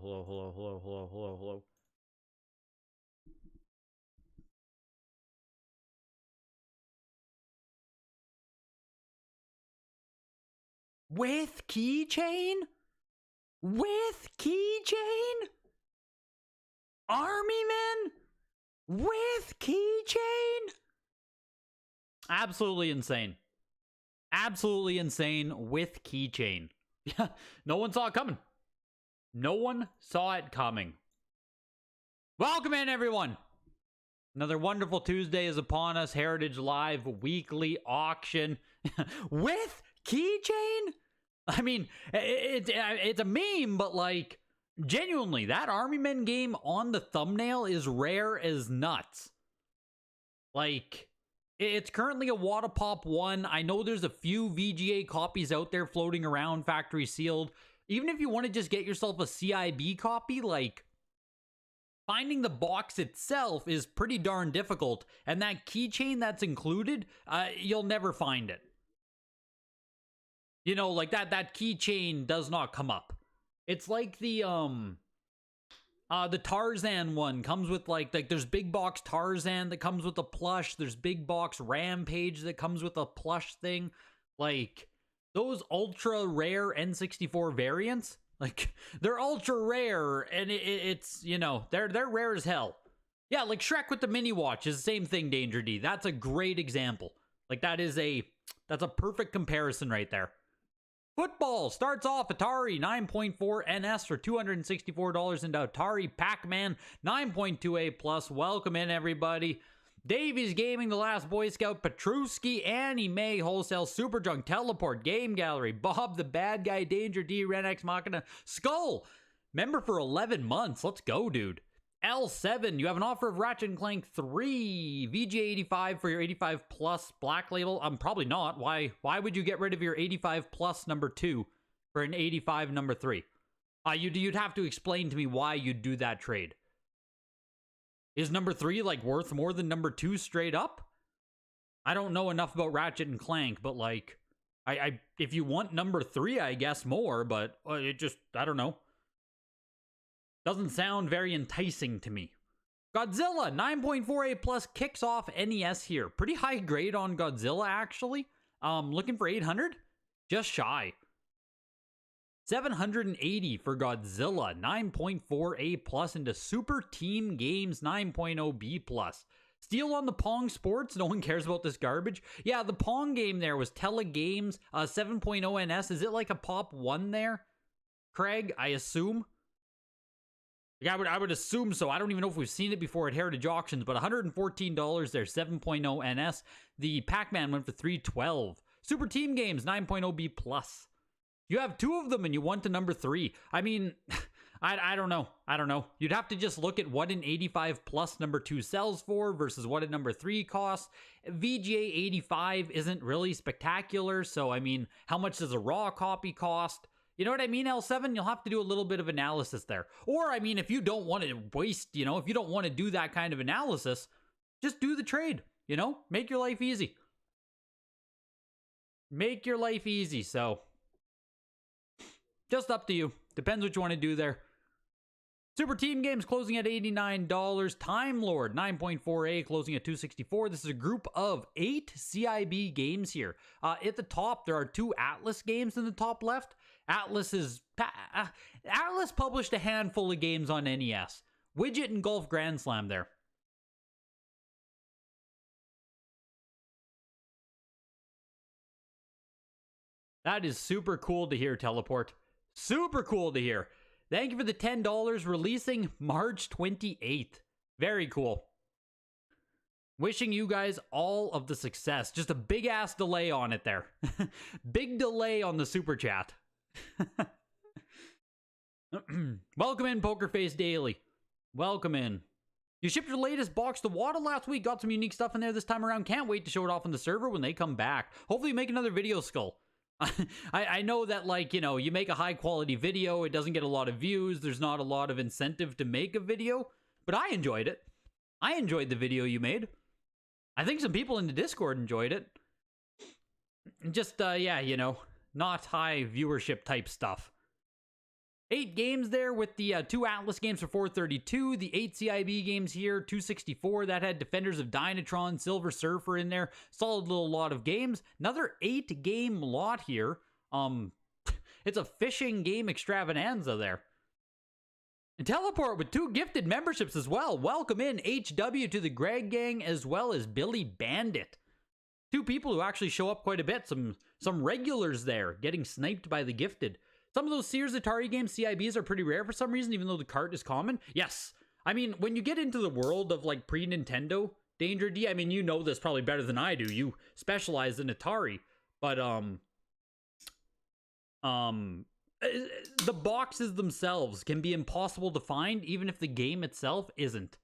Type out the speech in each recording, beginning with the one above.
hello. With keychain? With keychain? Army men? With keychain? Absolutely insane. Absolutely insane with keychain. Yeah, no one saw it coming. No one saw it coming. Welcome in, everyone. Another wonderful Tuesday is upon us. Heritage Live weekly auction with keychain. I mean, it's a meme, but like, genuinely, that Army Men game on the thumbnail is rare as nuts. Like, it's currently a Wada Pop 1. I know there's a few VGA copies out there floating around, factory sealed. Even if you want to just get yourself a CIB copy, like, finding the box itself is pretty darn difficult. And that keychain that's included, you'll never find it. You know, like that keychain does not come up. It's like the Tarzan one comes with like there's big box Tarzan that comes with a plush. There's big box Rampage that comes with a plush thing. Like those ultra rare N64 variants, like they're ultra rare, and it's you know they're rare as hell. Yeah, like Shrek with the mini watch is the same thing. Danger D, that's a great example. Like that's a perfect comparison right there. Football starts off Atari 9.4 NS for $264 into Atari Pac-Man 9.2A Plus. Welcome in, everybody. Davies Gaming, The Last Boy Scout, Petruski, Annie May, Wholesale, Super Drunk, Teleport, Game Gallery, Bob the Bad Guy, Danger D, Ren X Machina, Skull, member for 11 months. Let's go, dude. L7, you have an offer of Ratchet & Clank 3, VG85 for your 85 plus Black Label. Probably not. Why would you get rid of your 85 plus number 2 for an 85 number 3? You'd have to explain to me why you'd do that trade. Is number 3 like worth more than number 2 straight up? I don't know enough about Ratchet & Clank, but like, if you want number 3, I guess more, but it just, I don't know. Doesn't sound very enticing to me. Godzilla 9.48 plus kicks off NES here. Pretty high grade on Godzilla, actually. Looking for 800? Just shy. 780 for Godzilla 9.4A plus into Super Team Games 9.0 B plus. Steal on the Pong Sports. No one cares about this garbage. Yeah, the Pong game there was Telegames 7.0 NS. Is it like a Pop 1 there? Craig, I assume. Yeah, I would assume so. I don't even know if we've seen it before at Heritage Auctions, but $114 there, 7.0 NS. The Pac-Man went for $312. Super Team Games, 9.0 B+. You have 2 of them and you want the number 3. I mean, I don't know. I don't know. You'd have to just look at what an 85 plus number 2 sells for versus what a number 3 costs. VGA 85 isn't really spectacular, so I mean, how much does a raw copy cost? You know what I mean, L7? You'll have to do a little bit of analysis there. Or, I mean, if you don't want to waste, if you don't want to do that kind of analysis, just do the trade, Make your life easy. Make your life easy, so. Just up to you. Depends what you want to do there. Super Team Games closing at $89. Time Lord 9.4A closing at $264. This is a group of 8 CIB games here. At the top, there are 2 Atlas games in the top left. Atlas published a handful of games on NES. Widget and Golf Grand Slam there. That is super cool to hear, Teleport. Super cool to hear. Thank you for the $10, releasing March 28th. Very cool. Wishing you guys all of the success. Just a big ass delay on it there. Big delay on the super chat. Welcome in, Pokerface Daily. Welcome in. You shipped your latest box to Wada last week. Got some unique stuff in there this time around. Can't wait to show it off on the server when they come back. Hopefully make another video, Skull. I know that, like, you make a high quality video, it doesn't get a lot of views, there's not a lot of incentive to make a video, but I enjoyed it. I enjoyed the video you made. I think some people in the Discord enjoyed it. Just, yeah, not high viewership type stuff. 8 games there with the 2 Atlas games for $432, the 8 CIB games here, $264. That had Defenders of Dynatron, Silver Surfer in there. Solid little lot of games. Another 8 game lot here. It's a fishing game extravaganza there. And Teleport with 2 gifted memberships as well. Welcome in HW to the Greg Gang as well as Billy Bandit. 2 people who actually show up quite a bit. Some regulars there getting sniped by the gifted. Some of those Sears Atari games, CIBs, are pretty rare for some reason, even though the cart is common. Yes. I mean, when you get into the world of like pre-Nintendo Danger D, I mean, you know this probably better than I do. You specialize in Atari. But, the boxes themselves can be impossible to find, even if the game itself isn't.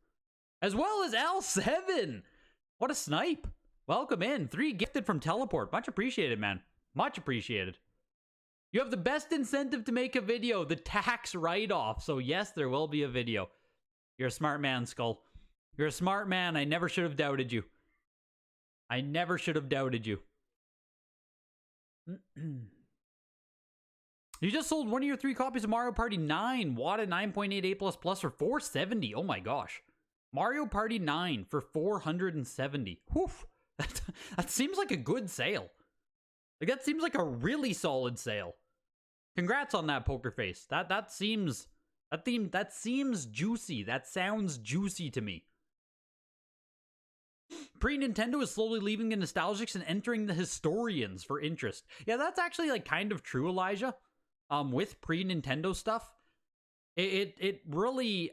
As well as L7! What a snipe! Welcome in. 3 gifted from Teleport. Much appreciated, man. Much appreciated. You have the best incentive to make a video, the tax write-off. So yes, there will be a video. You're a smart man, Skull. You're a smart man. I never should have doubted you. I never should have doubted you. You just sold one of your 3 copies of Mario Party 9, WATA 9.88 plus for $470. Oh my gosh. Mario Party 9 for $470. Whew. That seems like a good sale. Like, that seems like a really solid sale. Congrats on that, Poker Face. That seems juicy. That sounds juicy to me. Pre-Nintendo is slowly leaving the nostalgics and entering the historians for interest. Yeah, that's actually like kind of true, Elijah. With pre-Nintendo stuff. It really,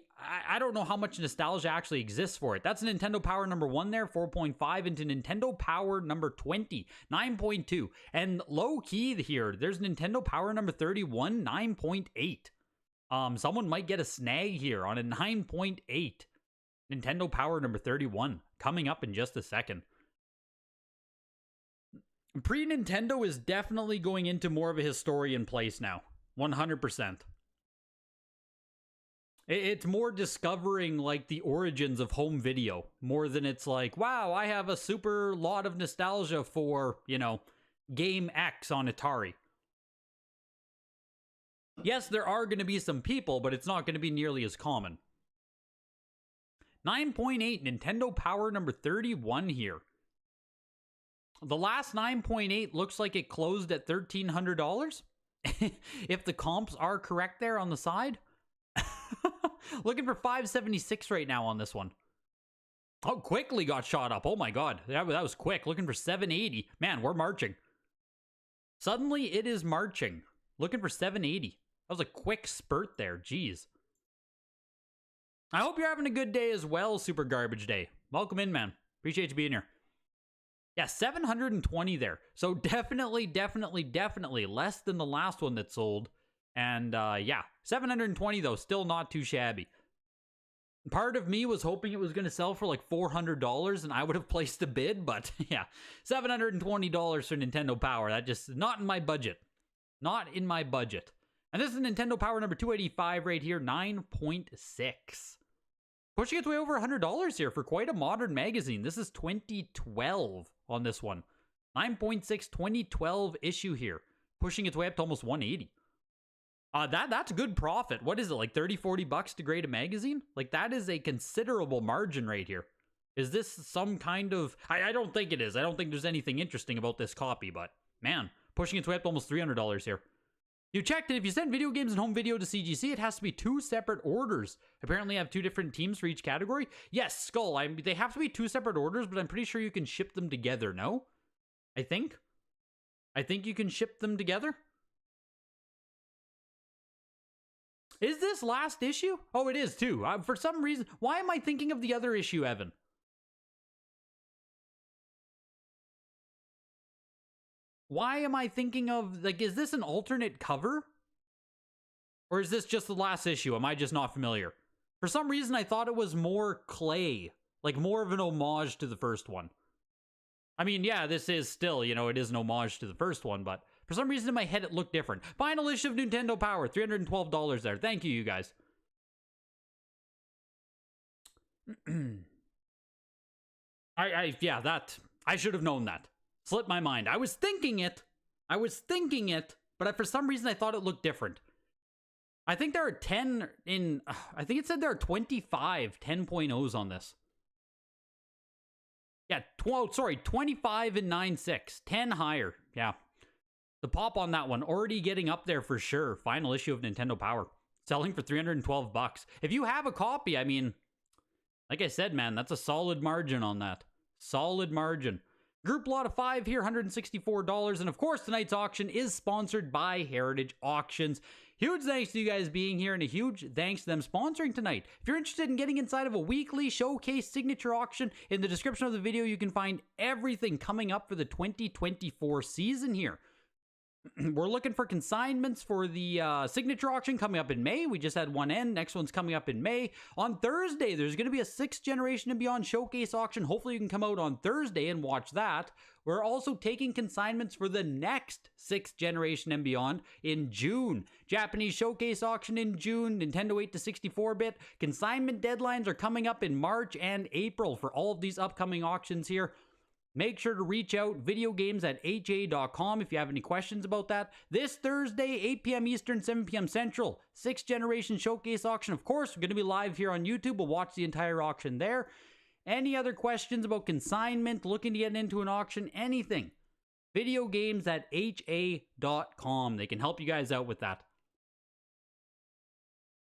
I don't know how much nostalgia actually exists for it. That's Nintendo Power number 1 there, 4.5, into Nintendo Power number 20, 9.2. And low key here, there's Nintendo Power number 31, 9.8. Someone might get a snag here on a 9.8. Nintendo Power number 31, coming up in just a second. Pre-Nintendo is definitely going into more of a historian place now. 100%. It's more discovering, like, the origins of home video, more than it's like, wow, I have a super lot of nostalgia for, you know, Game X on Atari. Yes, there are going to be some people, but it's not going to be nearly as common. 9.8, Nintendo Power number 31 here. The last 9.8 looks like it closed at $1,300. If the comps are correct there on the side. Looking for $576 right now on this one. Oh, quickly got shot up. Oh my god. That was quick. Looking for $780. Man, we're marching. Suddenly it is marching. Looking for $780. That was a quick spurt there. Jeez. I hope you're having a good day as well, Super Garbage Day. Welcome in, man. Appreciate you being here. Yeah, 720 there. So definitely less than the last one that sold. And yeah, 720 though, still not too shabby. Part of me was hoping it was going to sell for like $400 and I would have placed a bid, but yeah, $720 for Nintendo Power. That just, not in my budget. Not in my budget. And this is Nintendo Power number 285 right here, 9.6. Pushing its way over $100 here for quite a modern magazine. This is 2012 on this one. 9.6 2012 issue here. Pushing its way up to almost 180. That's good profit. What is it, like 30-40 bucks to grade a magazine? Like, that is a considerable margin right here. Is this some kind of... I don't think it is. I don't think there's anything interesting about this copy, but man, pushing its way up to almost $300 here. You checked it. If you send video games and home video to CGC, it has to be 2 separate orders. Apparently, I have 2 different teams for each category. Yes, Skull. They have to be 2 separate orders, but I'm pretty sure you can ship them together, no? I think you can ship them together. Is this last issue? Oh, it is too. For some reason, why am I thinking of the other issue, Evan? Why am I thinking of, like, is this an alternate cover? Or is this just the last issue? Am I just not familiar? For some reason, I thought it was more clay. Like, more of an homage to the first one. I mean, yeah, this is still, you know, it is an homage to the first one, but for some reason in my head it looked different. Final issue of Nintendo Power, $312 there. Thank you, you guys. Yeah, I should have known that. Slipped my mind. I was thinking it, but for some reason I thought it looked different. I think there are 10 in, I think it said there are 25 10.0s on this. Yeah, 25 and 9.6. 10 higher. Yeah. The pop on that one already getting up there for sure. Final issue of Nintendo Power. Selling for $312. If you have a copy, I mean, like I said, man, that's a solid margin on that. Solid margin. Group lot of 5 here, $164. And of course, tonight's auction is sponsored by Heritage Auctions. Huge thanks to you guys being here and a huge thanks to them sponsoring tonight. If you're interested in getting inside of a weekly showcase signature auction, in the description of the video, you can find everything coming up for the 2024 season here. We're looking for consignments for the signature auction coming up in May. We just had one end. Next one's coming up in May. On Thursday, there's going to be a 6th Generation and Beyond showcase auction. Hopefully you can come out on Thursday and watch that. We're also taking consignments for the next 6th Generation and Beyond in June. Japanese showcase auction in June. Nintendo 8 to 64-bit. Consignment deadlines are coming up in March and April for all of these upcoming auctions here. Make sure to reach out, videogames@ha.com, if you have any questions about that. This Thursday, 8 p.m. Eastern, 7 p.m. Central, 6th Generation Showcase Auction. Of course, we're going to be live here on YouTube. We'll watch the entire auction there. Any other questions about consignment, looking to get into an auction, anything, videogames@ha.com. They can help you guys out with that.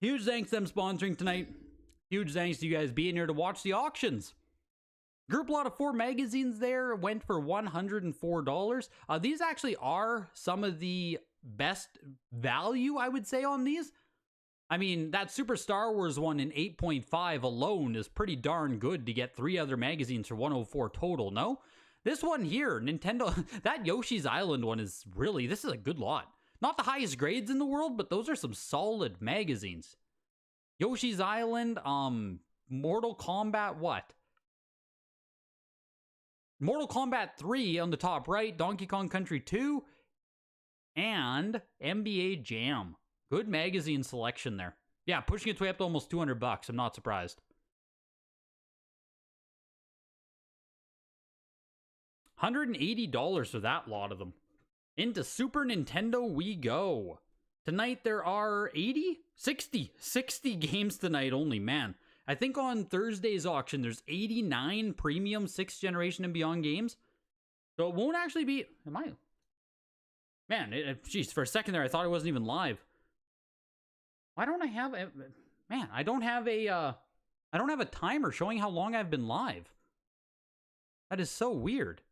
Huge thanks to them sponsoring tonight. Huge thanks to you guys being here to watch the auctions. Group lot of 4 magazines there went for $104. These actually are some of the best value, I would say, on these. I mean, that Super Star Wars one in 8.5 alone is pretty darn good to get 3 other magazines for $104 total, no? This one here, Nintendo, that Yoshi's Island one is really, this is a good lot. Not the highest grades in the world, but those are some solid magazines. Yoshi's Island, Mortal Kombat what? Mortal Kombat 3 on the top right, Donkey Kong Country 2, and NBA Jam. Good magazine selection there. Yeah, pushing its way up to almost $200. I'm not surprised. $180 for that lot of them. Into Super Nintendo we go. Tonight there are 60 games tonight only, man. I think on Thursday's auction, there's 89 premium 6th Generation and Beyond games. So it won't actually be... Am I... Man, geez, for a second there, I thought it wasn't even live. Why don't I have... Man, I don't have a timer showing how long I've been live. That is so weird.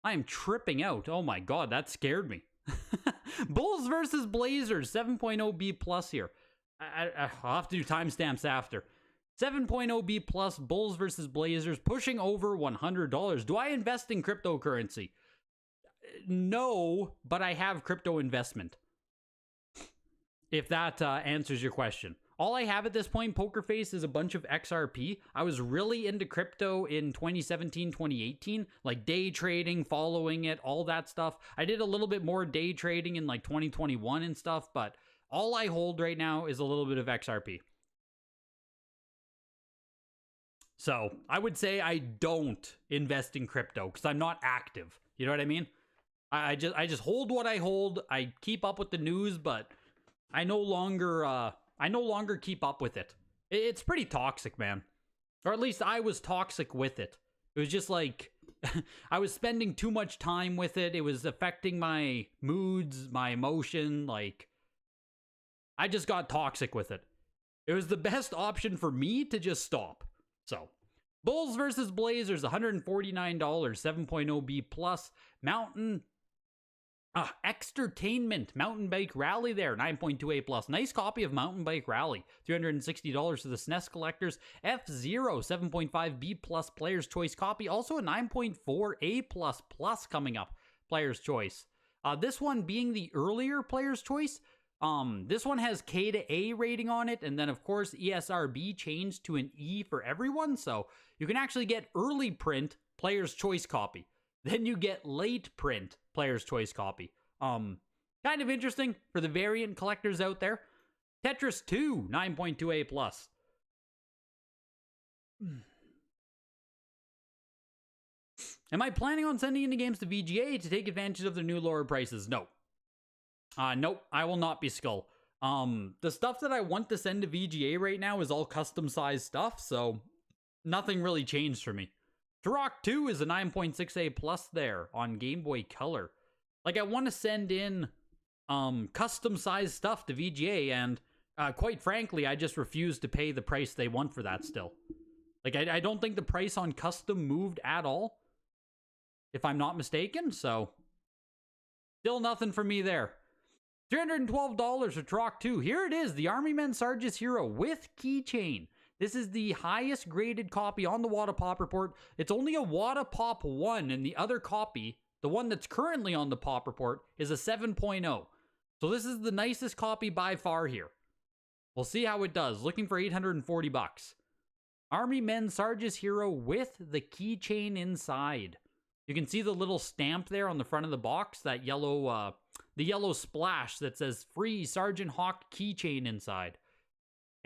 I am tripping out. Oh my god, that scared me. Bulls versus Blazers, 7.0 B plus here. I'll have to do timestamps after. 7.0 B plus, Bulls versus Blazers, pushing over $100. Do I invest in cryptocurrency? No, but I have crypto investment. If that answers your question. All I have at this point, Poker Face, is a bunch of XRP. I was really into crypto in 2017, 2018, like day trading, following it, all that stuff. I did a little bit more day trading in like 2021 and stuff, but all I hold right now is a little bit of XRP. So I would say I don't invest in crypto because I'm not active. You know what I mean? I just hold what I hold. I keep up with the news, but I no longer keep up with it. It's pretty toxic, man. Or at least I was toxic with it. It was just like I was spending too much time with it. It was affecting my moods, my emotion. Like, I just got toxic with it. It was the best option for me to just stop. So, Bulls versus Blazers, $149, 7.0 B plus. Extertainment, Mountain Bike Rally there, 9.2 A plus. Nice copy of Mountain Bike Rally, $360 to the SNES collectors. F-Zero, 7.5 B plus Player's Choice copy. Also a 9.4 A plus plus coming up, Player's Choice. This one being the earlier Player's Choice. This one has K to A rating on it, and then of course ESRB changed to an E for everyone, so you can actually get early print Player's Choice copy. Then you get late print Player's Choice copy. Kind of interesting for the variant collectors out there. Tetris 2, 9.2 A plus. Am I planning on sending in the games to VGA to take advantage of their new lower prices? No. Nope, I will not be Skull. The stuff that I want to send to VGA right now is all custom sized stuff, so nothing really changed for me. Turok 2 is a 9.6A plus there on Game Boy Color. Like, I want to send in custom sized stuff to VGA, and quite frankly, I just refuse to pay the price they want for that still. Like, I don't think the price on custom moved at all, if I'm not mistaken, so still nothing for me there. $312 for Turok 2. Here it is, the Army Men Sarge's Hero with keychain. This is the highest graded copy on the Wada Pop Report. It's only a Wada Pop 1, and the other copy, the one that's currently on the Pop Report, is a 7.0. So this is the nicest copy by far here. We'll see how it does. Looking for 840 bucks. Army Men Sarge's Hero with the keychain inside. You can see the little stamp there on the front of the box, that yellow, the yellow splash that says free Sergeant Hawk keychain inside.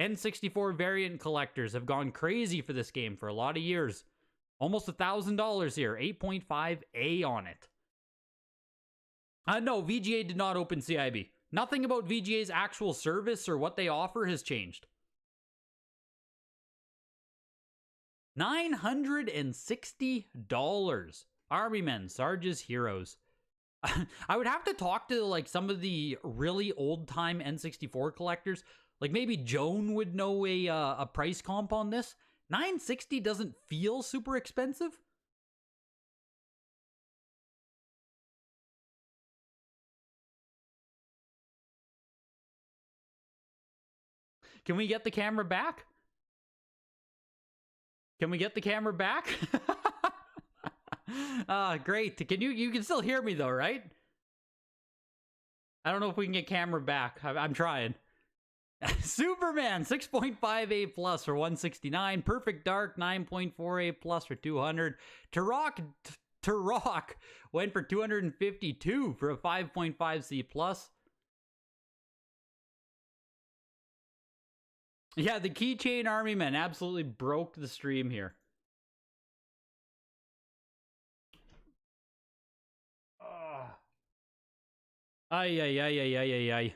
N64 variant collectors have gone crazy for this game for a lot of years. Almost $1,000 here, 8.5A on it. No, VGA did not open CIB. Nothing about VGA's actual service or what they offer has changed. $960. Army Men, Sarge's Heroes. I would have to talk to like some of the really old-time N64 collectors. Like maybe Joan would know a price comp on this. $960 doesn't feel super expensive. Can we get the camera back? Can we get the camera back? Great. You can still hear me though, right? I don't know if we can get camera back. I'm trying. Superman 6.5A plus for 169. Perfect Dark 9.4A plus for 200. Turok went for 252 for a 5.5C plus. Yeah, the keychain Army Men absolutely broke the stream here. Ay.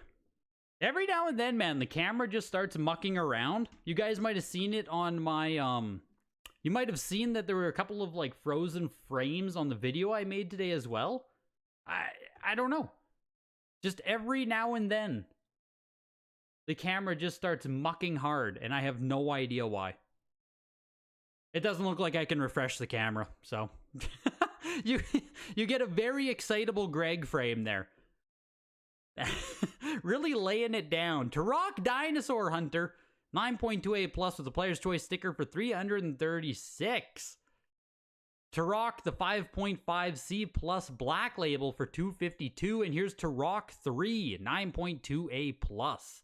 Every now and then, man, the camera just starts mucking around. You guys might have seen it on my, you might have seen that there were a couple of, like, frozen frames on the video I made today as well. I don't know. Just every now and then, the camera just starts mucking hard, and I have no idea why. It doesn't look like I can refresh the camera, so. you get a very excitable Greg frame there. Really laying it down. Turok Dinosaur Hunter, 9.2A plus with a Player's Choice sticker for 336. Turok, the 5.5C plus Black Label for 252. And here's Turok 3, 9.2A plus.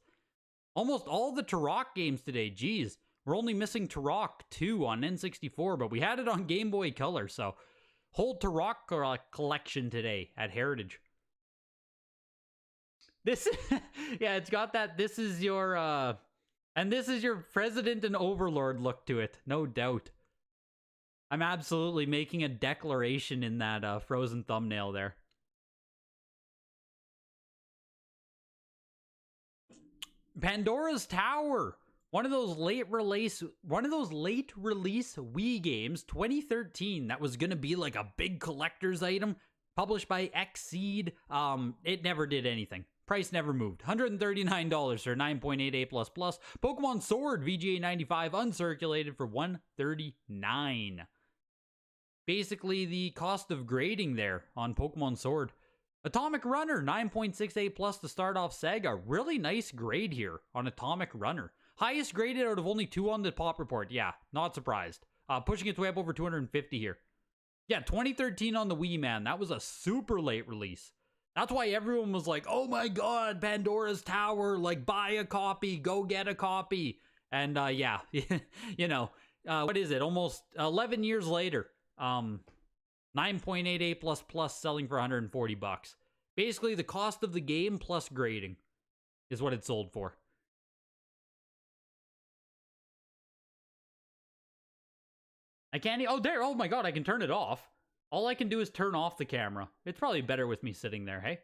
Almost all the Turok games today. Geez, we're only missing Turok 2 on N64, but we had it on Game Boy Color, so whole Turok collection today at Heritage. This, yeah, it's got that, this is your, and this is your President and Overlord look to it, no doubt. I'm absolutely making a declaration in that frozen thumbnail there. Pandora's Tower, one of those late release Wii games, 2013, that was gonna be like a big collector's item, published by Xseed. It never did anything. Price never moved. $139 for 9.8A++. Pokemon Sword VGA 95 uncirculated for $139. Basically the cost of grading there on Pokemon Sword. Atomic Runner 9.6A+ to start off Sega. Really nice grade here on Atomic Runner. Highest graded out of only 2 on the Pop Report. Yeah, not surprised. Pushing its way up over 250 here. Yeah, 2013 on the Wii, man. That was a super late release. That's why everyone was like, oh my god, Pandora's Tower, like, buy a copy, go get a copy. And, yeah, you know, what is it? Almost 11 years later, 9.8A++ selling for 140 bucks. Basically, the cost of the game plus grading is what it sold for. I can't, oh, there, oh my god, I can turn it off. All I can do is turn off the camera. It's probably better with me sitting there, hey?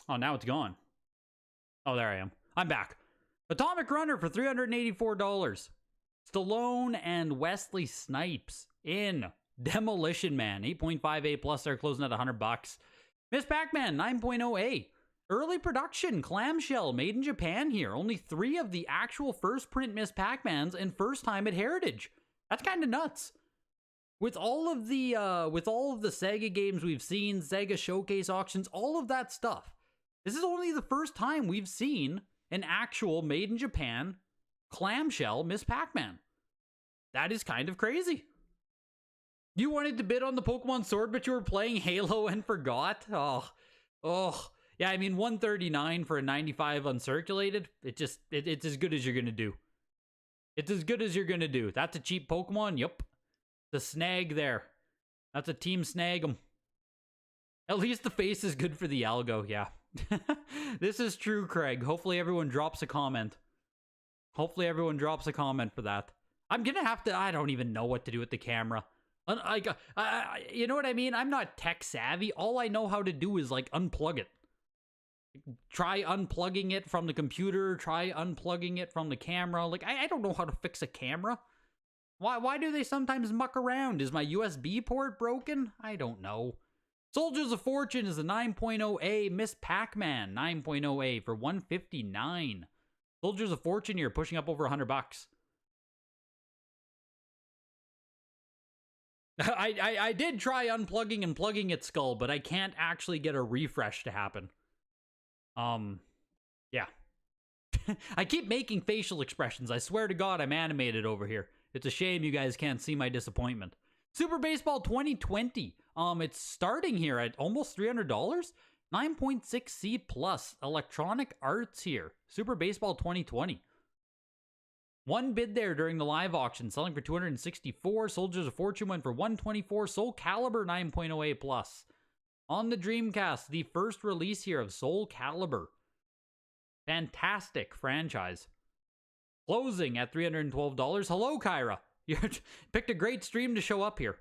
Oh, now it's gone. Oh, there I am. I'm back. Atomic Runner for $384. Stallone and Wesley Snipes in Demolition Man. 8.5A plus, they're closing at $100. Miss Pac-Man, 9.0A. Early production, clamshell, made in Japan here. Only 3 of the actual first print Miss Pac-Mans and first time at Heritage. That's kind of nuts. With all of the Sega games we've seen, Sega showcase auctions, all of that stuff, this is only the first time we've seen an actual made in Japan clamshell Miss Pac-Man. That is kind of crazy. You wanted to bid on the Pokemon Sword, but you were playing Halo and forgot? Oh. Yeah, I mean, $139 for a 95 uncirculated, it's as good as you're going to do. It's as good as you're going to do. That's a cheap Pokemon? Yup. The snag there. That's a team snag 'em. At least the face is good for the algo, yeah. This is true, Craig. Hopefully everyone drops a comment. Hopefully everyone drops a comment for that. I'm going to have to, I don't even know what to do with the camera. You know what I mean? I'm not tech savvy. All I know how to do is like unplug it. Try unplugging it from the computer. Try unplugging it from the camera. Like, I don't know how to fix a camera. Why do they sometimes muck around? Is my USB port broken? I don't know. Soldiers of Fortune is a 9.0A. Miss Pac-Man, 9.0A for $159. Soldiers of Fortune here, pushing up over $100. I did try unplugging and plugging its skull, but I can't actually get a refresh to happen. Yeah. I keep making facial expressions. I swear to God, I'm animated over here. It's a shame you guys can't see my disappointment. Super Baseball 2020. It's starting here at almost $300. 9.6C plus. Electronic Arts here. Super Baseball 2020. One bid there during the live auction, selling for $264. Soldiers of Fortune went for $124. Soul Calibur 9.0A plus. On the Dreamcast, the first release here of Soul Calibur. Fantastic franchise. Closing at $312. Hello, Kyra. You picked a great stream to show up here.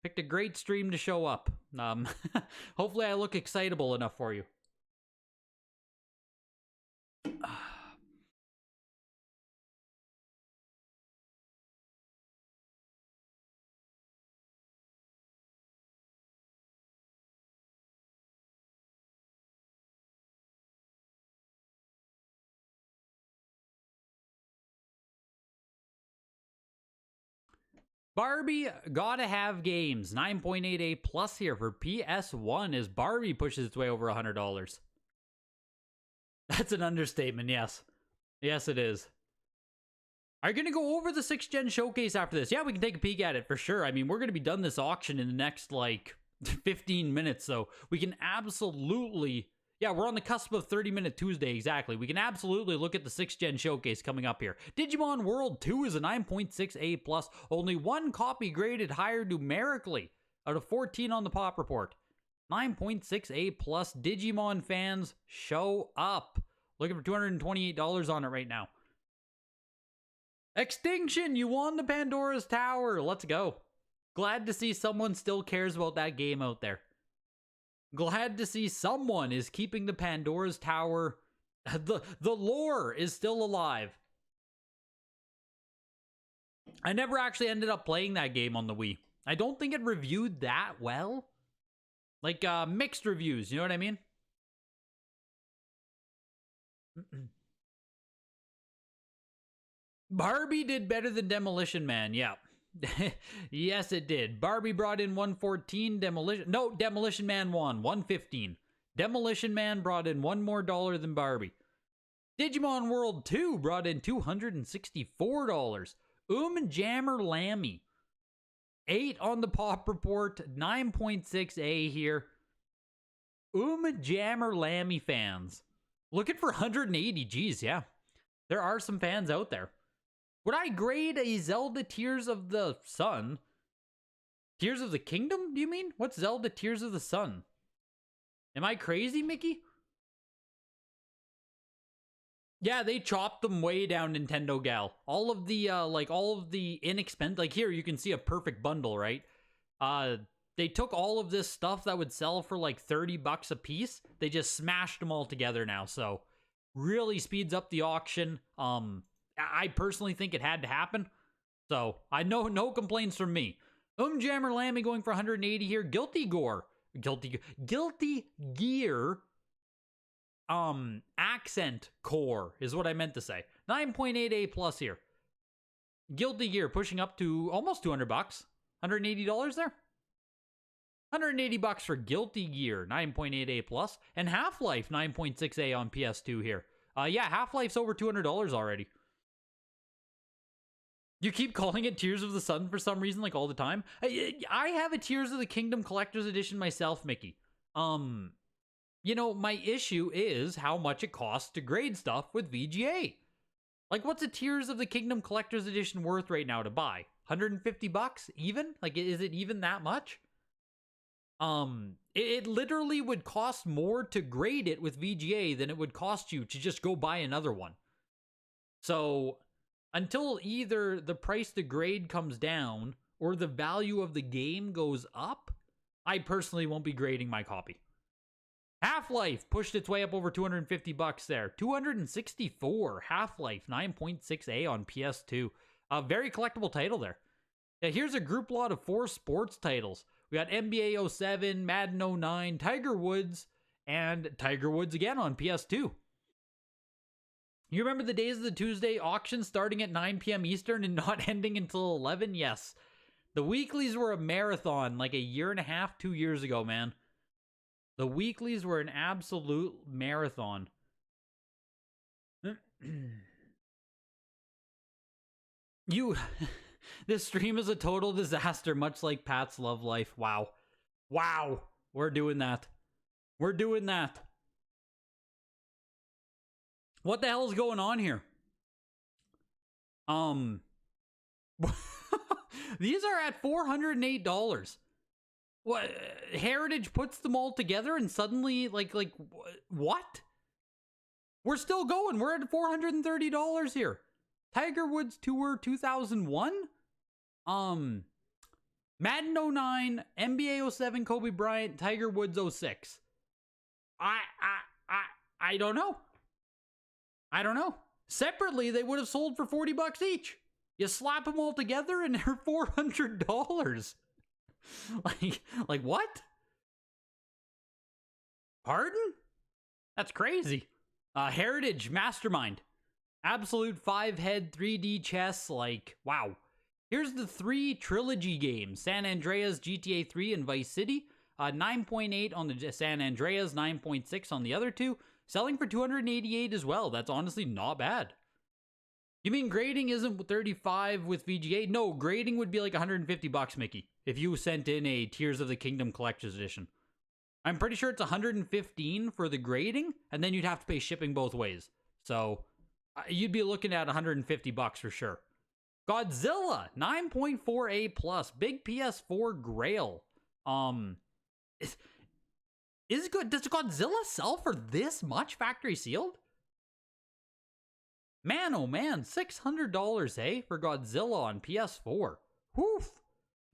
Picked a great stream to show up. Hopefully I look excitable enough for you. Barbie Gotta Have Games, 9.8A plus here for PS1 as Barbie pushes its way over $100. That's an understatement, yes. Yes, it is. Are you going to go over the 6th Gen showcase after this? Yeah, we can take a peek at it for sure. I mean, we're going to be done this auction in the next, like, 15 minutes, so we can absolutely... Yeah, we're on the cusp of 30-minute Tuesday, exactly. We can absolutely look at the 6th Gen showcase coming up here. Digimon World 2 is a 9.6A+, only one copy graded higher numerically out of 14 on the Pop Report. 9.6A+, Digimon fans, show up. Looking for $228 on it right now. Extinction, you won the Pandora's Tower. Let's go. Glad to see someone still cares about that game out there. Glad to see someone is keeping the Pandora's Tower. The lore is still alive. I never actually ended up playing that game on the Wii. I don't think it reviewed that well. Like, mixed reviews, you know what I mean? Barbie did better than Demolition Man, yeah. Yes, it did. Barbie brought in 114. Demolition Man won 115. Demolition Man brought in one more dollar than Barbie. Digimon World 2 brought in $264. Jammer Lammy, 8 on the Pop Report, 9.6A here. Jammer Lammy fans looking for 180. Geez, yeah, there are some fans out there. Would I grade a Zelda Tears of the Sun? Tears of the Kingdom, do you mean? What's Zelda Tears of the Sun? Am I crazy, Mickey? Yeah, they chopped them way down, Nintendo Gal. All of the, all of the inexpensive, like here, you can see a perfect bundle, right? they took all of this stuff that would sell for like 30 bucks a piece. They just smashed them all together now. So really speeds up the auction. I personally think it had to happen. So I know no complaints from me. Jammer Lammy going for 180 here. Guilty Gear accent core is what I meant to say. 9.8A plus here. Guilty Gear pushing up to almost 200 bucks. $180 there. 180 bucks for Guilty Gear, 9.8A plus, and Half-Life 9.6A on PS2 here. Yeah, Half-Life's over $200 already. You keep calling it Tears of the Sun for some reason, like all the time. I have a Tears of the Kingdom Collector's Edition myself, Mickey. You know, my issue is how much it costs to grade stuff with VGA. Like, what's a Tears of the Kingdom Collector's Edition worth right now to buy? 150 bucks even? Like, is it even that much? It literally would cost more to grade it with VGA than it would cost you to just go buy another one. So, until either the price to grade comes down or the value of the game goes up, I personally won't be grading my copy. Half-Life pushed its way up over 250 bucks there. 264 Half-Life 9.6A on PS2. A very collectible title there. Now, here's a group lot of 4 sports titles. We got NBA 07, Madden 09, Tiger Woods, and Tiger Woods again on PS2. You remember the days of the Tuesday auction starting at 9 p.m. Eastern and not ending until 11? Yes. The weeklies were a marathon like a year and a half, 2 years ago, man. The weeklies were an absolute marathon. This stream is a total disaster, much like Pat's love life. Wow. Wow. We're doing that. We're doing that. What the hell is going on here? These are at $408. What? Heritage puts them all together and suddenly, like, what? We're still going. We're at $430 here. Tiger Woods Tour 2001? Madden 09, NBA 07, Kobe Bryant, Tiger Woods 06. I don't know. I don't know. Separately, they would have sold for 40 bucks each. You slap them all together and they're $400. Like what? Pardon? That's crazy. Heritage Mastermind. Absolute 5-head 3D chess. Like, wow. Here's the 3 trilogy games. San Andreas, GTA 3, and Vice City. 9.8 on the San Andreas, 9.6 on the other 2. Selling for $288 as well. That's honestly not bad. You mean grading isn't 35 with VGA? No, grading would be like 150 bucks, Mickey, if you sent in a Tears of the Kingdom Collector's Edition. I'm pretty sure it's 115 for the grading, and then you'd have to pay shipping both ways. So, you'd be looking at 150 bucks for sure. Godzilla, 9.4A plus, big PS4 Grail. Is good? Does Godzilla sell for this much factory sealed? Man, oh man, $600, eh, for Godzilla on PS4. Woof.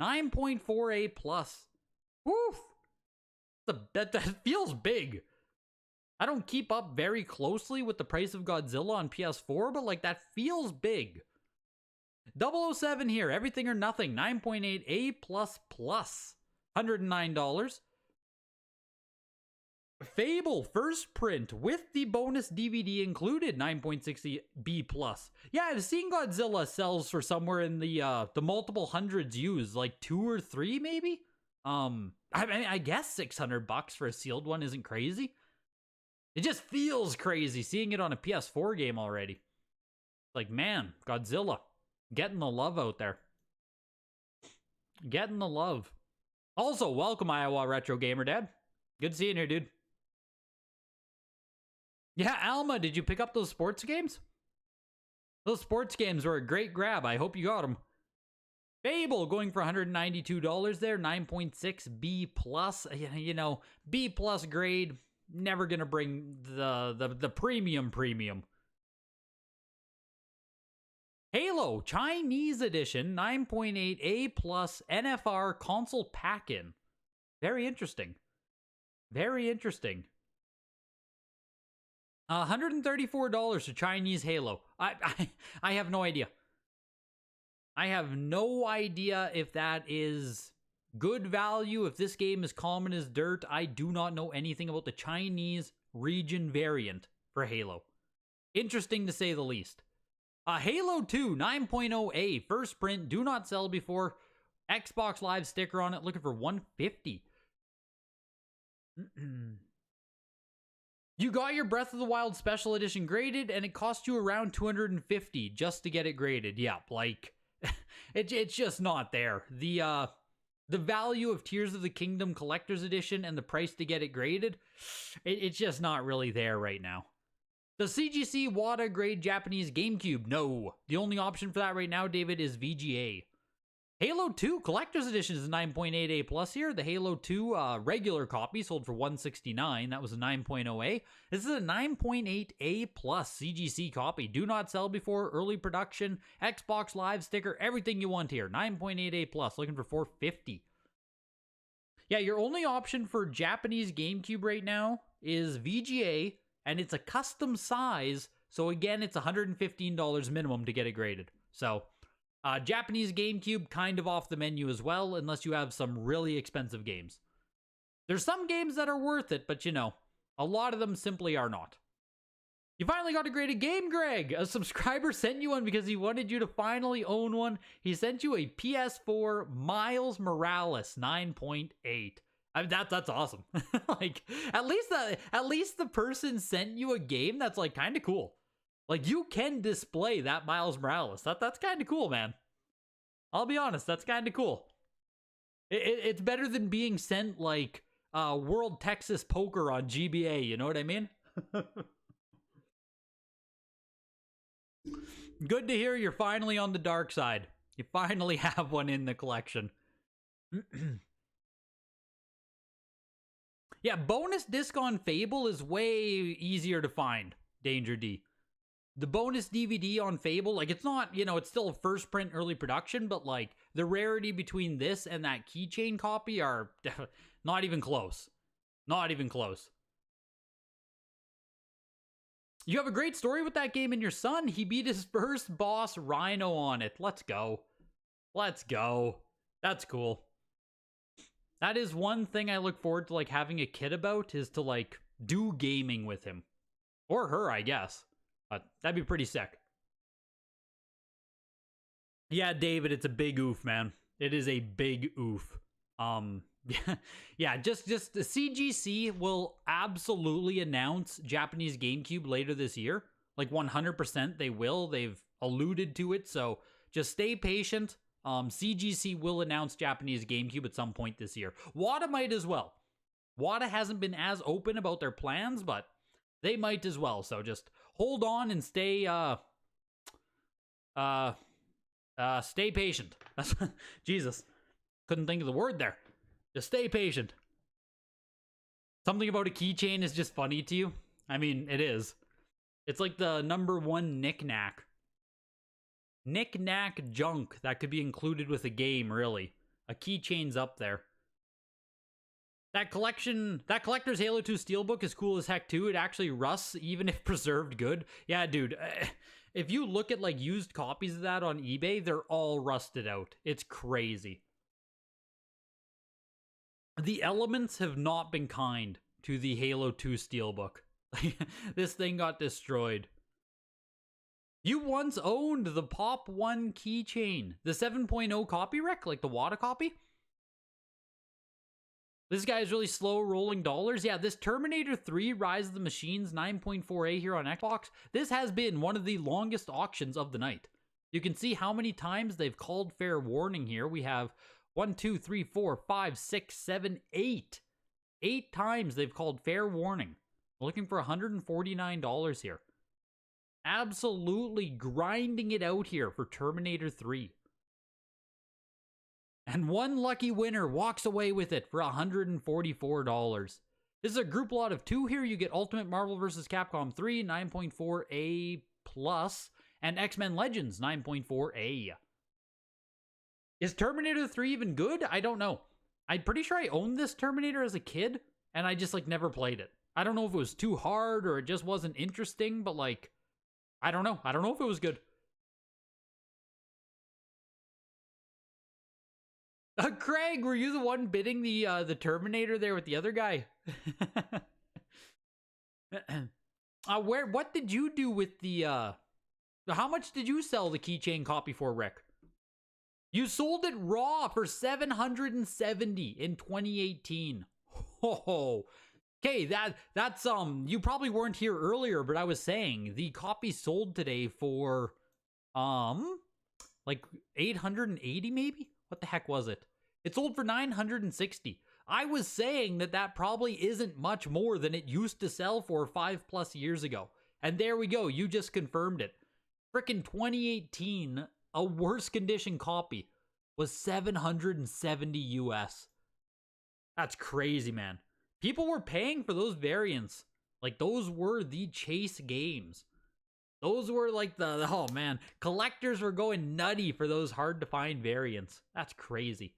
9.4A plus. Woof. That feels big. I don't keep up very closely with the price of Godzilla on PS4, but like that feels big. 007 here, everything or nothing, 9.8A plus plus. $109. Fable first print with the bonus DVD included, 9.60B plus. Yeah, I've seen Godzilla sells for somewhere in the multiple hundreds used, like 2 or 3 maybe. I guess $600 for a sealed one isn't crazy. It just feels crazy seeing it on a PS4 game already. Like, man, Godzilla getting the love out there. Getting the love. Also, welcome Iowa Retro Gamer Dad. Good seeing you, dude. Yeah, Alma, did you pick up those sports games? Those sports games were a great grab. I hope you got them. Fable going for $192 there, 9.6B plus. You know, B plus grade, never gonna bring the premium. Halo Chinese edition, 9.8A plus NFR console pack-in. Very interesting. Very interesting. $134 for Chinese Halo. I have no idea. I have no idea if that is good value, if this game is common as dirt. I do not know anything about the Chinese region variant for Halo. Interesting to say the least. Halo 2 9.0A, first print, do not sell before. Xbox Live sticker on it, looking for $150. You got your Breath of the Wild Special Edition graded, and it cost you around $250 just to get it graded. Yeah, like, it's just not there. The value of Tears of the Kingdom Collector's Edition and the price to get it graded, it's just not really there right now. Does CGC WATA grade Japanese GameCube? No. The only option for that right now, David, is VGA. Halo 2 Collector's Edition is a 9.8A plus here. The Halo 2 regular copy sold for $169. That was a 9.0A. This is a 9.8A plus CGC copy. Do not sell before early production. Xbox Live sticker, everything you want here. 9.8A plus, looking for $450. Yeah, your only option for Japanese GameCube right now is VGA, and it's a custom size. So again, it's $115 minimum to get it graded. So Japanese GameCube kind of off the menu as well, unless you have some really expensive games. There's some games that are worth it, but you know, a lot of them simply are not. You finally got a graded game, Greg! A subscriber sent you one because he wanted you to finally own one. He sent you a PS4 Miles Morales 9.8. That's awesome. Like, at least the person sent you a game that's like kind of cool. Like, you can display that Miles Morales. That's kind of cool, man. I'll be honest, that's kind of cool. It's better than being sent, like, World Texas Poker on GBA, you know what I mean? Good to hear you're finally on the dark side. You finally have one in the collection. Yeah, bonus disc on Fable is way easier to find, Danger D. The bonus DVD on Fable, like, it's not, you know, it's still a first print early production, but like the rarity between this and that keychain copy are not even close. Not even close. You have a great story with that game and your son. He beat his first boss Rhino on it. Let's go. Let's go. That's cool. That is one thing I look forward to, like, having a kid about, is to, like, do gaming with him. Or her, I guess. But that'd be pretty sick. Yeah, David, it's a big oof, man. It is a big oof. Yeah, just the CGC will absolutely announce Japanese GameCube later this year. Like 100% they will. They've alluded to it, so just stay patient. CGC will announce Japanese GameCube at some point this year. WATA might as well. WATA hasn't been as open about their plans, but they might as well. So just hold on and stay stay patient. Jesus, couldn't think of the word there. Just stay patient. Something about a keychain is just funny to you? I mean, it is. It's like the #1 knick-knack. Knick-knack junk that could be included with a game, really. A keychain's up there. That collector's Halo 2 Steelbook is cool as heck too. It actually rusts even if preserved good. Yeah, dude. If you look at like used copies of that on eBay, they're all rusted out. It's crazy. The elements have not been kind to the Halo 2 Steelbook. This thing got destroyed. You once owned the Pop 1 keychain. The 7.0 copy wreck, like the WATA copy? This guy is really slow rolling dollars. Yeah, this Terminator 3 Rise of the Machines 9.4A here on Xbox, this has been one of the longest auctions of the night. You can see how many times they've called fair warning here. We have 1, 2, 3, 4, 5, 6, 7, 8. 8 times they've called fair warning. We're looking for $149 here. Absolutely grinding it out here for Terminator 3. And one lucky winner walks away with it for $144. This is a group lot of 2 here. You get Ultimate Marvel vs. Capcom 3, 9.4A+, and X-Men Legends, 9.4A. Is Terminator 3 even good? I don't know. I'm pretty sure I owned this Terminator as a kid, and I just like never played it. I don't know if it was too hard or it just wasn't interesting, but like, I don't know. I don't know if it was good. Craig, were you the one bidding the Terminator there with the other guy? What did you do with the how much did you sell the keychain copy for, Rick? You sold it raw for 770 in 2018. Oh, okay, that's you probably weren't here earlier, but I was saying the copy sold today for like 880 maybe? What the heck was it? It sold for 960. I was saying that probably isn't much more than it used to sell for 5+ years ago. And there we go, you just confirmed it. Frickin' 2018, a worse condition copy was 770 US. That's crazy, man. People were paying for those variants. Like, those were the chase games. Those were like oh man, collectors were going nutty for those hard to find variants. That's crazy.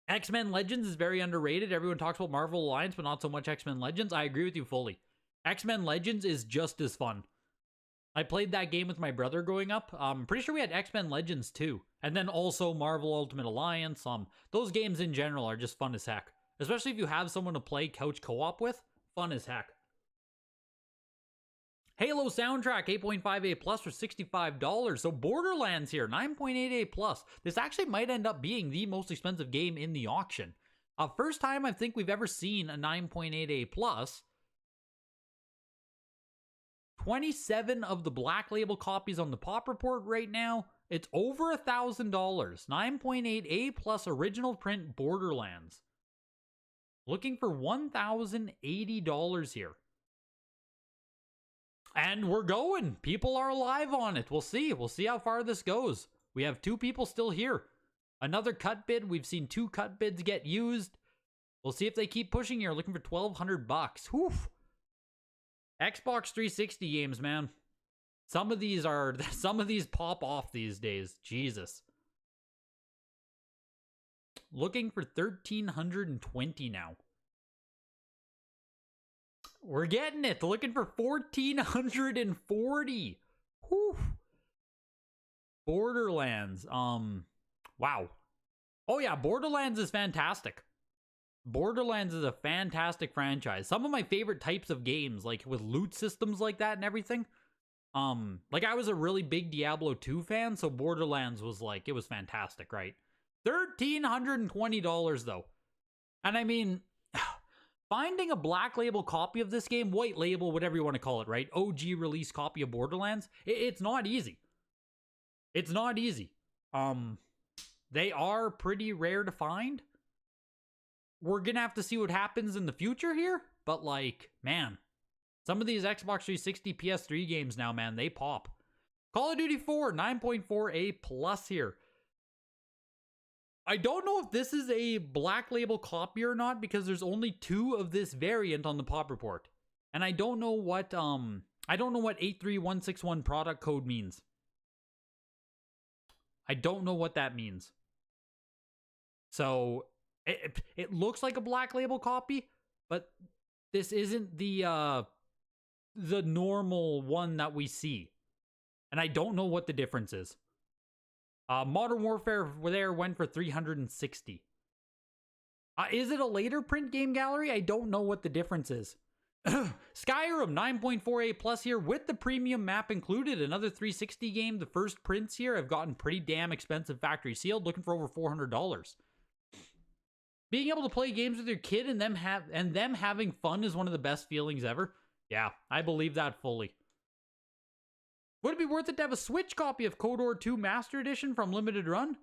X-Men Legends is very underrated. Everyone talks about Marvel Alliance, but not so much X-Men Legends. I agree with you fully. X-Men Legends is just as fun. I played that game with my brother growing up. I'm pretty sure we had X-Men Legends too. And then also Marvel Ultimate Alliance. Those games in general are just fun as heck. Especially if you have someone to play couch co-op with. Fun as heck. Halo soundtrack 8.5A plus for $65. So Borderlands here, 9.8A plus. This actually might end up being the most expensive game in the auction. First time I think we've ever seen a 9.8A plus. 27 of the Black Label copies on the Pop Report right now. It's over $1,000. 9.8A plus original print Borderlands. Looking for $1,080 here. And we're going. People are alive on it. We'll see. We'll see how far this goes. We have 2 people still here. Another cut bid. We've seen 2 cut bids get used. We'll see if they keep pushing here. Looking for $1,200. Whew. Xbox 360 games, man. Some of these pop off these days. Jesus. Looking for 1,320 now. We're getting it. Looking for 1,440. Whew. Borderlands. Wow. Oh yeah, Borderlands is fantastic. Borderlands is a fantastic franchise. Some of my favorite types of games, like with loot systems like that and everything. Like I was a really big Diablo 2 fan, so Borderlands was like, it was fantastic, right? $1,320 though. And I mean, finding a Black Label copy of this game, white label, whatever you want to call it, right? OG release copy of Borderlands, it's not easy. It's not easy. They are pretty rare to find. We're gonna have to see what happens in the future here, but like, man, some of these Xbox 360 PS3 games now, man, they pop. Call of Duty 4, 9.4A plus here. I don't know if this is a Black Label copy or not because there's only 2 of this variant on the Pop Report. And I don't know what 83161 product code means. I don't know what that means. So it looks like a Black Label copy, but this isn't the normal one that we see. And I don't know what the difference is. Modern Warfare there went for 360. Is it a later print game gallery? I don't know what the difference is. Skyrim 9.4A plus here with the premium map included. Another 360 game. The first prints here have gotten pretty damn expensive factory sealed, looking for over $400. Being able to play games with your kid and them having fun is one of the best feelings ever. Yeah, I believe that fully. Would it be worth it to have a Switch copy of KOTOR 2 Master Edition from Limited Run?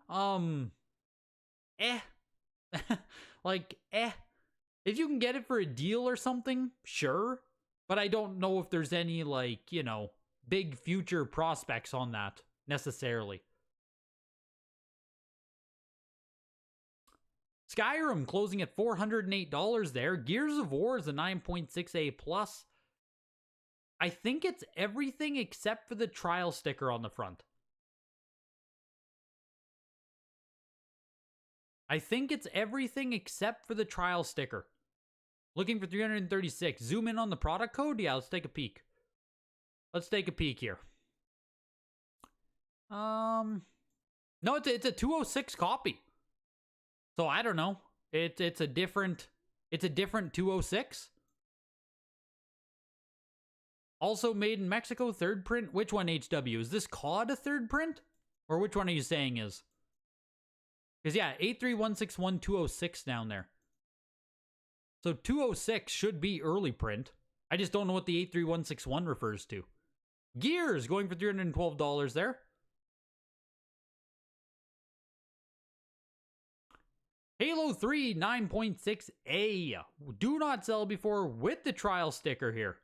Like, if you can get it for a deal or something, sure. But I don't know if there's any, like, you know, big future prospects on that, necessarily. Skyrim closing at $408 there. Gears of War is a 9.6A plus. I think it's everything except for the trial sticker on the front. I think it's everything except for the trial sticker. Looking for 336. Zoom in on the product code? Yeah, let's take a peek. Let's take a peek here. No, it's a 206 copy. So I don't know. It's a different 206. Also made in Mexico, third print. Which one, HW? Is this COD a third print? Or which one are you saying is? Because yeah, 83161-206 down there. So 206 should be early print. I just don't know what the 83161 refers to. Gears going for $312 there. Halo 3 9.6A. Do not sell before with the trial sticker here.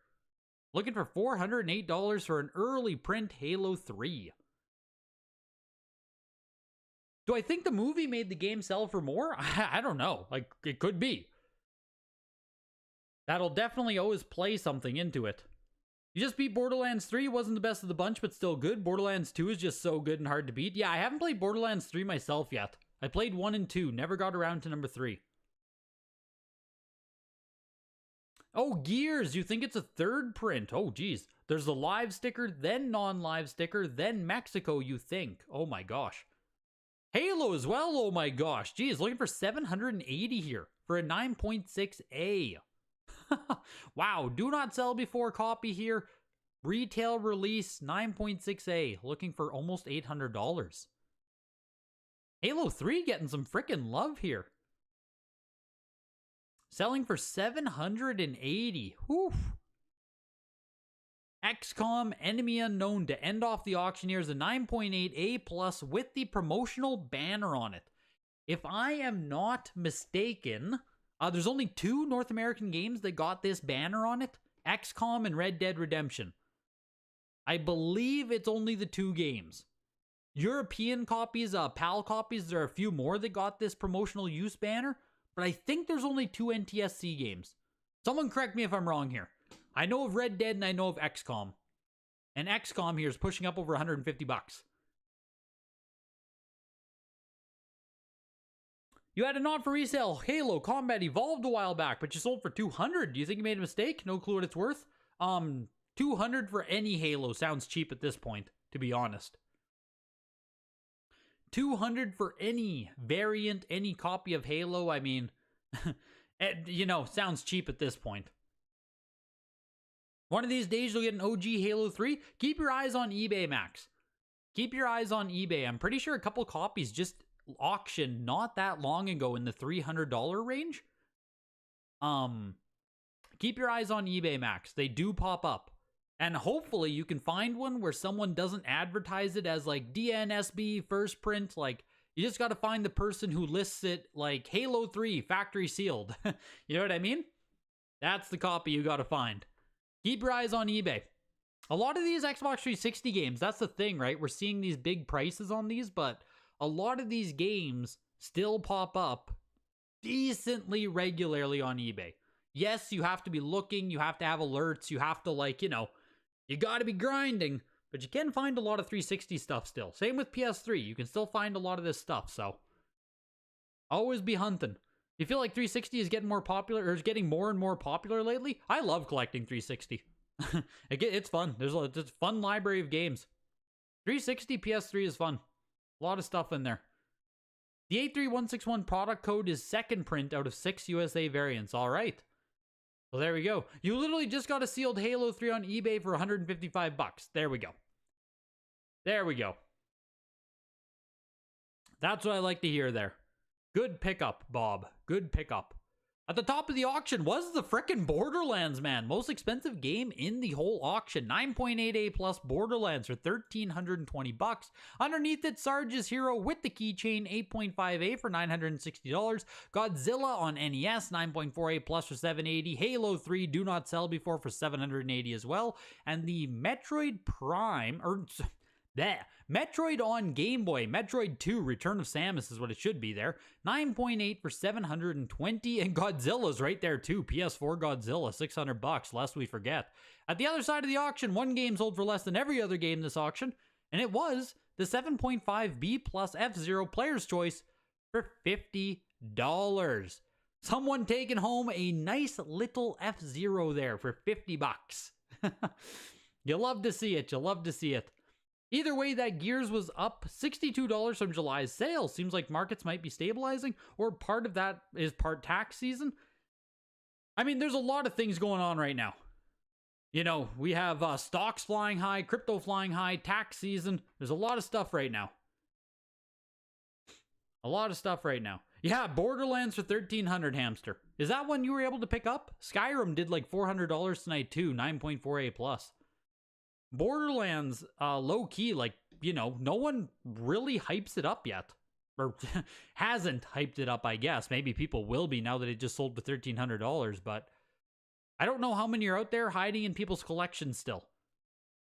Looking for $408 for an early print Halo 3. Do I think the movie made the game sell for more? I don't know. Like, it could be. That'll definitely always play something into it. You just beat Borderlands 3. Wasn't the best of the bunch, but still good. Borderlands 2 is just so good and hard to beat. Yeah, I haven't played Borderlands 3 myself yet. I played 1 and 2. Never got around to number 3. Oh, Gears. You think it's a third print? Oh, geez. There's the live sticker, then non-live sticker, then Mexico, you think. Oh my gosh. Halo as well. Oh my gosh. Geez, looking for 780 here for a 9.6A. Wow. Do not sell before copy here. Retail release 9.6A. Looking for almost $800. Halo 3 getting some freaking love here. Selling for 780. Whew. XCOM Enemy Unknown to end off the auction here is a 9.8A plus with the promotional banner on it. If I am not mistaken, there's only 2 North American games that got this banner on it. XCOM and Red Dead Redemption. I believe it's only the 2 games. European copies, PAL copies, there are a few more that got this promotional use banner. But I think there's only 2 NTSC games. Someone correct me if I'm wrong here. I know of Red Dead and I know of XCOM. And XCOM here is pushing up over $150. You had a not for resale Halo Combat Evolved a while back, but you sold for $200. Do you think you made a mistake? No clue what it's worth. $200 for any Halo sounds cheap at this point, to be honest. $200 for any variant, any copy of Halo. I mean, you know, sounds cheap at this point. One of these days you'll get an OG Halo 3. Keep your eyes on eBay, Max. Keep your eyes on eBay. I'm pretty sure a couple copies just auctioned not that long ago in the $300 range. Keep your eyes on eBay, Max. They do pop up. And hopefully you can find one where someone doesn't advertise it as like DNSB first print. Like, you just got to find the person who lists it like Halo 3 factory sealed. You know what I mean? That's the copy you got to find. Keep your eyes on eBay. A lot of these Xbox 360 games, that's the thing, right? We're seeing these big prices on these, but a lot of these games still pop up decently regularly on eBay. Yes, you have to be looking, you have to have alerts, you have to, like, you know, you gotta be grinding, but you can find a lot of 360 stuff still. Same with PS3, you can still find a lot of this stuff, so always be hunting. You feel like 360 is getting more popular, or is getting more and more popular lately? I love collecting 360. It's fun. There's a fun library of games. 360 PS3 is fun. A lot of stuff in there. The 83161 product code is second print out of 6 USA variants. All right. Well, there we go. You literally just got a sealed Halo 3 on eBay for $155. There we go. There we go. That's what I like to hear there. Good pickup, Bob. Good pickup. At the top of the auction was the frickin' Borderlands, man. Most expensive game in the whole auction. 9.8A plus Borderlands for $1,320. Underneath it, Sarge's Hero with the keychain, 8.5A for $960. Godzilla on NES, 9.4A plus for $780. Halo 3, do not sell before for $780 as well. And the Metroid Prime, or Metroid on Game Boy, Metroid 2, Return of Samus is what it should be there. 9.8 for $720, and Godzilla's right there too. PS4 Godzilla, $600, lest we forget. At the other side of the auction, one game sold for less than every other game this auction, and it was the 7.5B plus F-Zero Player's Choice for $50. Someone taking home a nice little F-Zero there for $50. You love to see it. You love to see it. Either way, that Gears was up $62 from July's sale. Seems like markets might be stabilizing, or part of that is part tax season. I mean, there's a lot of things going on right now. You know, we have stocks flying high, crypto flying high, tax season. There's a lot of stuff right now. A lot of stuff right now. Yeah, Borderlands for $1,300, Hamster. Is that one you were able to pick up? Skyrim did like $400 tonight too, 9.48 plus. Borderlands, low-key, like, you know, no one really hypes it up yet. Or hasn't hyped it up, I guess. Maybe people will be now that it just sold for $1,300, but I don't know how many are out there hiding in people's collections still.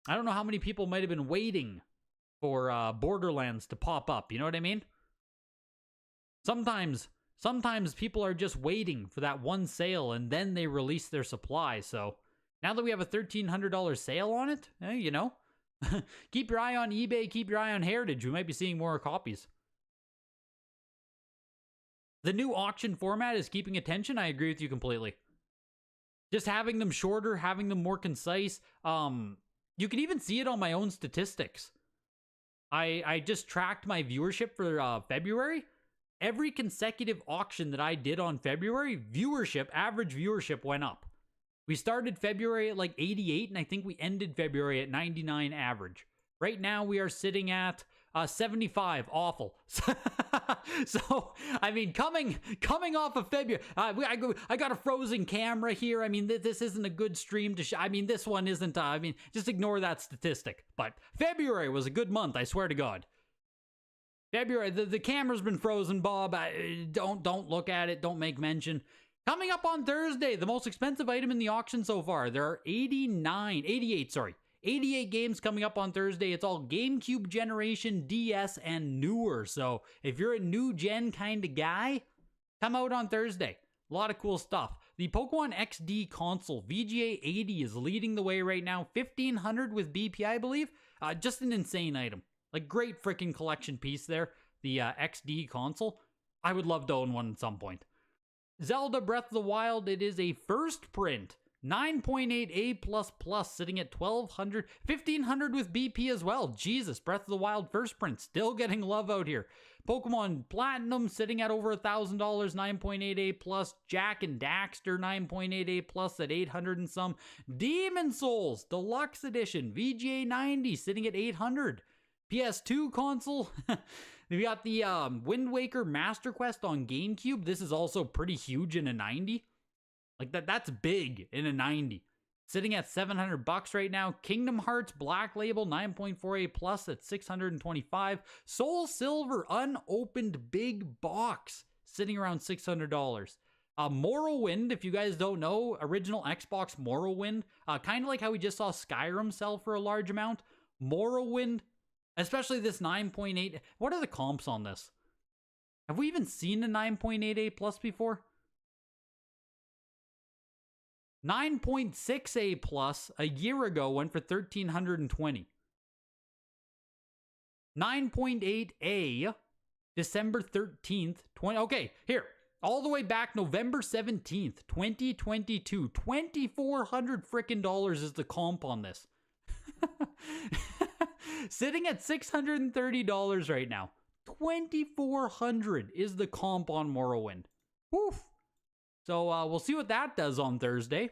I don't know how many people might have been waiting for Borderlands to pop up, you know what I mean? Sometimes people are just waiting for that one sale and then they release their supply. So now that we have a $1,300 sale on it, you know, keep your eye on eBay, keep your eye on Heritage. We might be seeing more copies. The new auction format is keeping attention. I agree with you completely. Just having them shorter, having them more concise. You can even see it on my own statistics. I just tracked my viewership for February. Every consecutive auction that I did on February, average viewership went up. We started February at like 88, and I think we ended February at 99 average. Right now, we are sitting at 75. Awful. So, I mean, coming off of February, I got a frozen camera here. I mean, this isn't a good stream to show. I mean, this one isn't. I mean, just ignore that statistic. But February was a good month, I swear to God. February, the camera's been frozen, Bob. Don't look at it. Don't make mention. Coming up on Thursday, the most expensive item in the auction so far. There are 88 games coming up on Thursday. It's all GameCube generation, DS, and newer. So if you're a new gen kind of guy, come out on Thursday. A lot of cool stuff. The Pokemon XD console, VGA 80, is leading the way right now. 1,500 with BP, I believe. Just an insane item. Like, great freaking collection piece there. The XD console. I would love to own one at some point. Zelda Breath of the Wild, it is a first print. 9.8A++, sitting at 1,200. 1,500 with BP as well. Jesus, Breath of the Wild first print. Still getting love out here. Pokemon Platinum, sitting at over $1,000. 9.8A+. Jack and Daxter, 9.8A+, at 800 and some. Demon Souls, Deluxe Edition. VGA 90, sitting at 800. PS2 console, we got the Wind Waker Master Quest on GameCube. This is also pretty huge in a 90. Like that's big in a 90. Sitting at $700 right now. Kingdom Hearts Black Label 9.48+ at $625. Soul Silver unopened big box sitting around $600. Morrowind, if you guys don't know, original Xbox Morrowind, kind of like how we just saw Skyrim sell for a large amount. Morrowind, especially this 9.8. What are the comps on this? Have we even seen a 9.8A+ before? 9.6A+ a year ago went for $1,320. 9.8A, December 13th, 20. Okay, here. All the way back November 17th, 2022. $2,400 frickin' dollars is the comp on this. Sitting at $630 right now. $2,400 is the comp on Morrowind. Woof. So we'll see what that does on Thursday.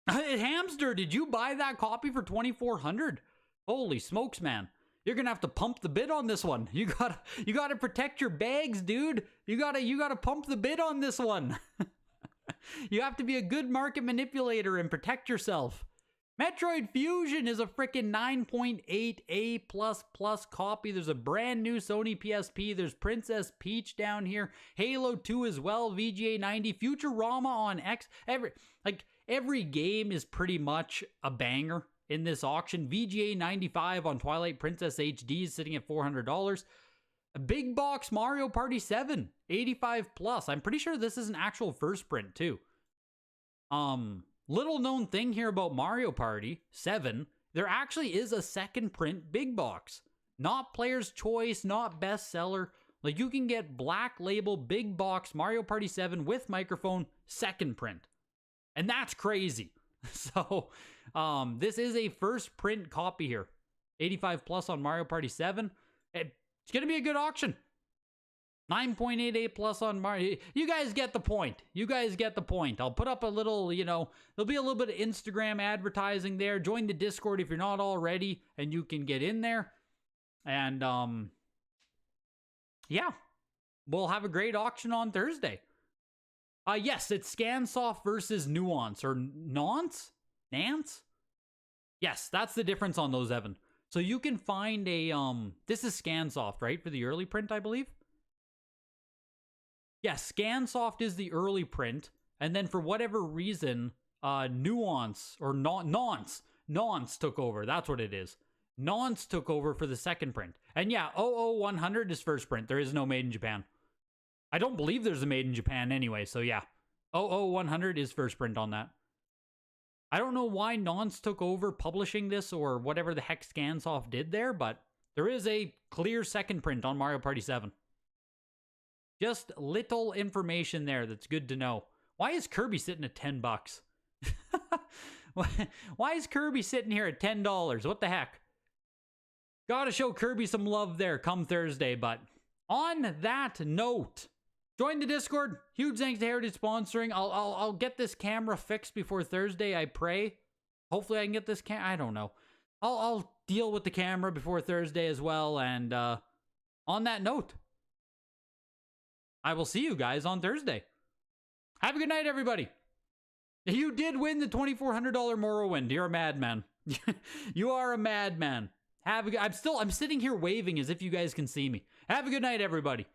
Hamster, did you buy that copy for $2,400? Holy smokes, man. You're gonna have to pump the bid on this one. You gotta protect your bags, dude. You gotta pump the bid on this one. You have to be a good market manipulator and protect yourself. Metroid Fusion is a frickin' 9.8A++ copy. There's a brand new Sony PSP. There's Princess Peach down here. Halo 2 as well, VGA 90. Futurama on X. Every game is pretty much a banger in this auction. VGA 95 on Twilight Princess HD is sitting at $400. A big box Mario Party 7, 85+. I'm pretty sure this is an actual first print too. Little known thing here about Mario Party 7, there actually is a second print big box. Not player's choice, not bestseller. Like, you can get black label, big box Mario Party 7 with microphone, second print. And that's crazy. So, this is a first print copy here. 85 plus on Mario Party 7. It's going to be a good auction. 9.88 plus on Mario. You guys get the point. You guys get the point. I'll put up a little, you know, there'll be a little bit of Instagram advertising there. Join the Discord if you're not already, and you can get in there. And, yeah, we'll have a great auction on Thursday. Yes, it's Scansoft versus Nuance, or Nance? Nance? Yes, that's the difference on those, Evan. So you can find a, this is Scansoft, right? For the early print, I believe? Yes, Scansoft is the early print, and then for whatever reason, Nuance, or Nance took over. That's what it is. Nance took over for the second print. And yeah, 00100 is first print. There is no made in Japan. I don't believe there's a made in Japan anyway, so yeah. 00100 is first print on that. I don't know why Nance took over publishing this or whatever the heck Scansoft did there, but there is a clear second print on Mario Party 7. Just little information there that's good to know. Why is Kirby sitting at $10? Why is Kirby sitting here at $10? What the heck? Gotta show Kirby some love there come Thursday, but on that note, join the Discord. Huge thanks to Heritage sponsoring. I'll get this camera fixed before Thursday, I pray. Hopefully I can get this I don't know. I'll deal with the camera before Thursday as well, and on that note, I will see you guys on Thursday. Have a good night, everybody. You did win the $2,400 Morrowind. You're a madman. You are a madman. I'm sitting here waving as if you guys can see me. Have a good night, everybody.